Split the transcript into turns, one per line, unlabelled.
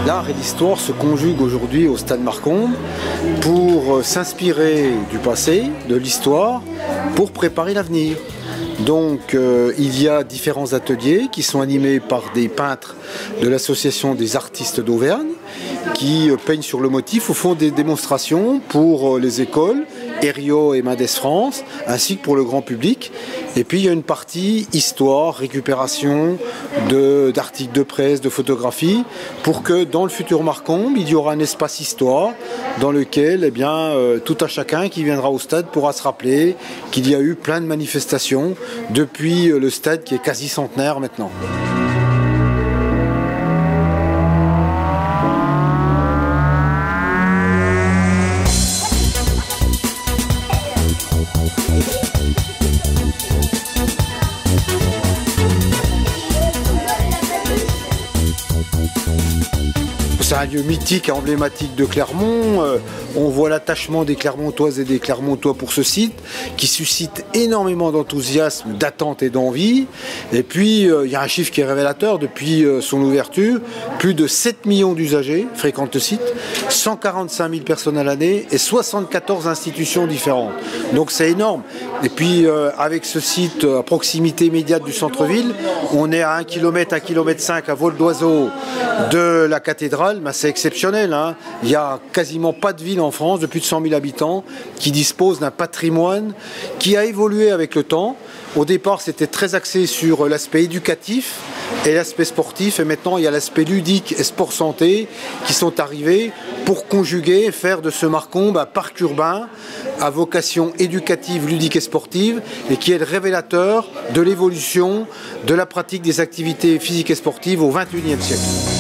L'art et l'histoire se conjuguent aujourd'hui au Stade Marcombe pour s'inspirer du passé, de l'histoire, pour préparer l'avenir. Donc il y a différents ateliers qui sont animés par des peintres de l'association des artistes d'Auvergne qui peignent sur le motif ou font des démonstrations pour les écoles, Herriot et Mendes France, ainsi que pour le grand public. Et puis il y a une partie histoire, récupération d'articles de presse, de photographies, pour que dans le futur Marcombe, il y aura un espace histoire dans lequel tout un chacun qui viendra au stade pourra se rappeler qu'il y a eu plein de manifestations depuis le stade qui est quasi centenaire maintenant. C'est un lieu mythique et emblématique de Clermont. On voit l'attachement des Clermontoises et des Clermontois pour ce site qui suscite énormément d'enthousiasme, d'attente et d'envie. Et puis, il y a un chiffre qui est révélateur. Depuis son ouverture, plus de 7 millions d'usagers fréquentent le site, 145 000 personnes à l'année et 74 institutions différentes. Donc c'est énorme. Et puis, avec ce site à proximité immédiate du centre-ville, on est à 1 km, 1,5 km à vol d'oiseau de la cathédrale. C'est exceptionnel, hein. Il n'y a quasiment pas de ville en France de plus de 100 000 habitants qui dispose d'un patrimoine qui a évolué avec le temps. Au départ, c'était très axé sur l'aspect éducatif et l'aspect sportif. Et maintenant, il y a l'aspect ludique et sport santé qui sont arrivés pour conjuguer et faire de ce Marcombe un parc urbain à vocation éducative, ludique et sportive et qui est le révélateur de l'évolution de la pratique des activités physiques et sportives au XXIe siècle.